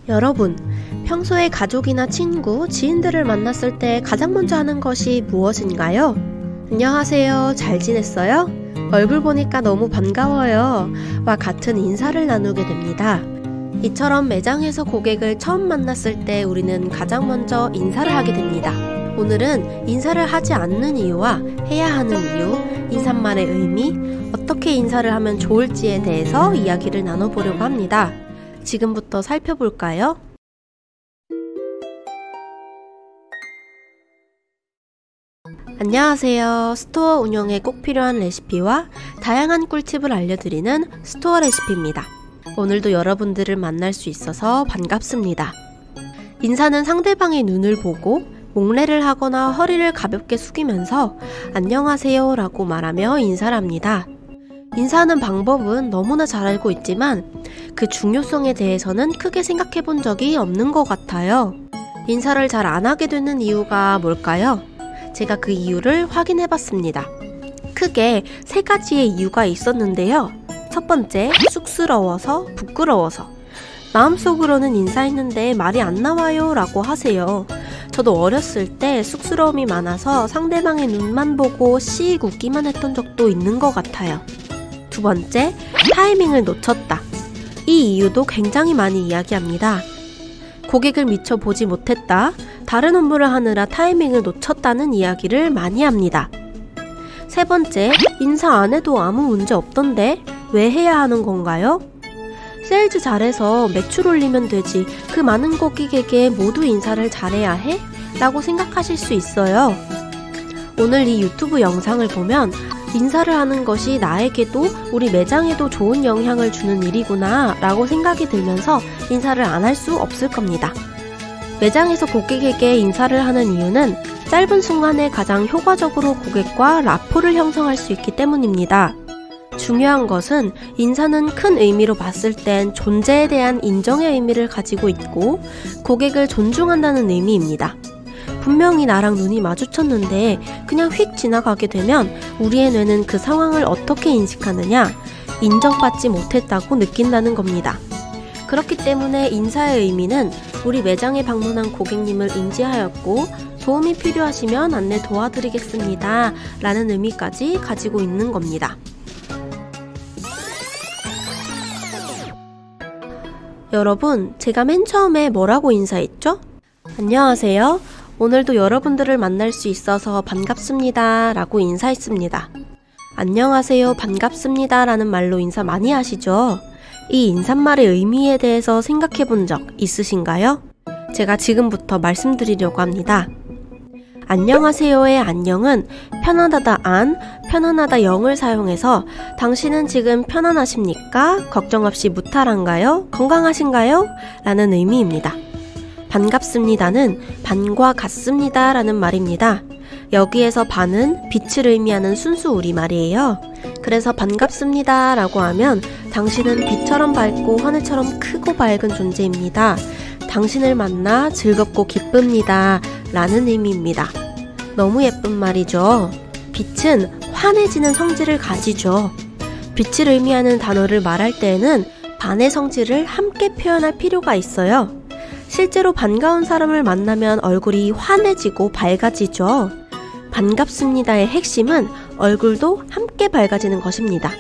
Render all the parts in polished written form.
여러분, 평소에 가족이나 친구, 지인들을 만났을 때 가장 먼저 하는 것이 무엇인가요? 안녕하세요, 잘 지냈어요? 얼굴 보니까 너무 반가워요. 와 같은 인사를 나누게 됩니다. 이처럼 매장에서 고객을 처음 만났을 때 우리는 가장 먼저 인사를 하게 됩니다. 오늘은 인사를 하지 않는 이유와 해야 하는 이유, 인사말의 의미, 어떻게 인사를 하면 좋을지에 대해서 이야기를 나눠보려고 합니다. 지금부터 살펴볼까요? 안녕하세요. 스토어 운영에 꼭 필요한 레시피와 다양한 꿀팁을 알려드리는 스토어 레시피입니다. 오늘도 여러분들을 만날 수 있어서 반갑습니다. 인사는 상대방의 눈을 보고 목례를 하거나 허리를 가볍게 숙이면서 안녕하세요 라고 말하며 인사를 합니다. 인사하는 방법은 너무나 잘 알고 있지만 그 중요성에 대해서는 크게 생각해 본 적이 없는 것 같아요. 인사를 잘 안 하게 되는 이유가 뭘까요? 제가 그 이유를 확인해 봤습니다. 크게 3가지의 이유가 있었는데요. 첫 번째, 쑥스러워서, 부끄러워서. 마음속으로는 인사했는데 말이 안 나와요 라고 하세요. 저도 어렸을 때 쑥스러움이 많아서 상대방의 눈만 보고 씩 웃기만 했던 적도 있는 것 같아요. 두 번째, 타이밍을 놓쳤다. 이 이유도 굉장히 많이 이야기합니다. 고객을 미처 보지 못했다, 다른 업무를 하느라 타이밍을 놓쳤다는 이야기를 많이 합니다. 세 번째, 인사 안 해도 아무 문제 없던데 왜 해야 하는 건가요? 세일즈 잘해서 매출 올리면 되지, 그 많은 고객에게 모두 인사를 잘해야 해? 라고 생각하실 수 있어요. 오늘 이 유튜브 영상을 보면 인사를 하는 것이 나에게도 우리 매장에도 좋은 영향을 주는 일이구나 라고 생각이 들면서 인사를 안 할 수 없을 겁니다. 매장에서 고객에게 인사를 하는 이유는 짧은 순간에 가장 효과적으로 고객과 라포를 형성할 수 있기 때문입니다. 중요한 것은 인사는 큰 의미로 봤을 땐 존재에 대한 인정의 의미를 가지고 있고 고객을 존중한다는 의미입니다. 분명히 나랑 눈이 마주쳤는데 그냥 휙 지나가게 되면 우리의 뇌는 그 상황을 어떻게 인식하느냐? 인정받지 못했다고 느낀다는 겁니다. 그렇기 때문에 인사의 의미는 우리 매장에 방문한 고객님을 인지하였고 도움이 필요하시면 안내 도와드리겠습니다 라는 의미까지 가지고 있는 겁니다. 여러분, 제가 맨 처음에 뭐라고 인사했죠? 안녕하세요. 오늘도 여러분들을 만날 수 있어서 반갑습니다 라고 인사했습니다. 안녕하세요, 반갑습니다 라는 말로 인사 많이 하시죠? 이 인사말의 의미에 대해서 생각해 본 적 있으신가요? 제가 지금부터 말씀드리려고 합니다. 안녕하세요의 안녕은 편안하다 안, 편안하다 영을 사용해서 당신은 지금 편안하십니까? 걱정 없이 무탈한가요? 건강하신가요? 라는 의미입니다. 반갑습니다는 반과 같습니다 라는 말입니다. 여기에서 반은 빛을 의미하는 순수 우리말이에요. 그래서 반갑습니다 라고 하면 당신은 빛처럼 밝고 하늘처럼 크고 밝은 존재입니다. 당신을 만나 즐겁고 기쁩니다 라는 의미입니다. 너무 예쁜 말이죠. 빛은 환해지는 성질을 가지죠. 빛을 의미하는 단어를 말할 때에는 반의 성질을 함께 표현할 필요가 있어요. 실제로 반가운 사람을 만나면 얼굴이 환해지고 밝아지죠. 반갑습니다의 핵심은 얼굴도 함께 밝아지는 것입니다.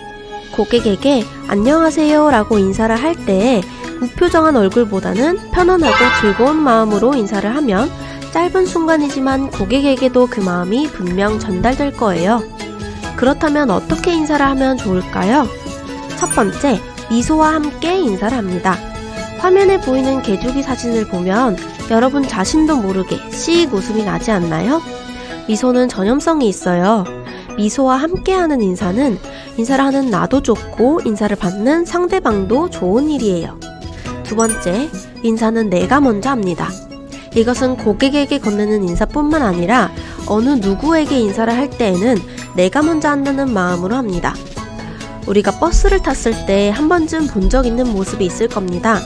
고객에게 안녕하세요 라고 인사를 할 때 무표정한 얼굴보다는 편안하고 즐거운 마음으로 인사를 하면 짧은 순간이지만 고객에게도 그 마음이 분명 전달될 거예요. 그렇다면 어떻게 인사를 하면 좋을까요? 첫 번째, 미소와 함께 인사를 합니다. 화면에 보이는 개두기 사진을 보면 여러분 자신도 모르게 씩 웃음이 나지 않나요? 미소는 전염성이 있어요. 미소와 함께하는 인사는 인사를 하는 나도 좋고 인사를 받는 상대방도 좋은 일이에요. 두 번째, 인사는 내가 먼저 합니다. 이것은 고객에게 건네는 인사뿐만 아니라 어느 누구에게 인사를 할 때에는 내가 먼저 한다는 마음으로 합니다. 우리가 버스를 탔을 때 한 번쯤 본 적 있는 모습이 있을 겁니다.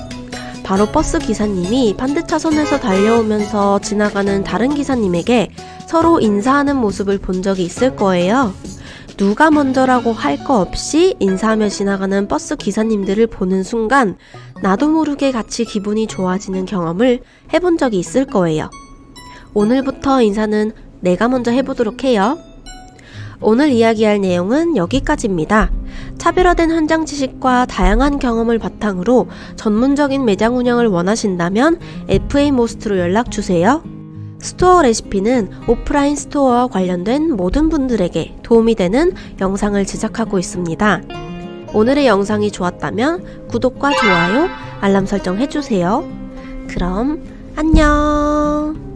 바로 버스 기사님이 반대차선에서 달려오면서 지나가는 다른 기사님에게 서로 인사하는 모습을 본 적이 있을 거예요. 누가 먼저라고 할 거 없이 인사하며 지나가는 버스 기사님들을 보는 순간 나도 모르게 같이 기분이 좋아지는 경험을 해본 적이 있을 거예요. 오늘부터 인사는 내가 먼저 해보도록 해요. 오늘 이야기할 내용은 여기까지입니다. 차별화된 현장 지식과 다양한 경험을 바탕으로 전문적인 매장 운영을 원하신다면 FAMost로 연락주세요. 스토어 레시피는 오프라인 스토어와 관련된 모든 분들에게 도움이 되는 영상을 제작하고 있습니다. 오늘의 영상이 좋았다면 구독과 좋아요, 알람 설정 해주세요. 그럼 안녕!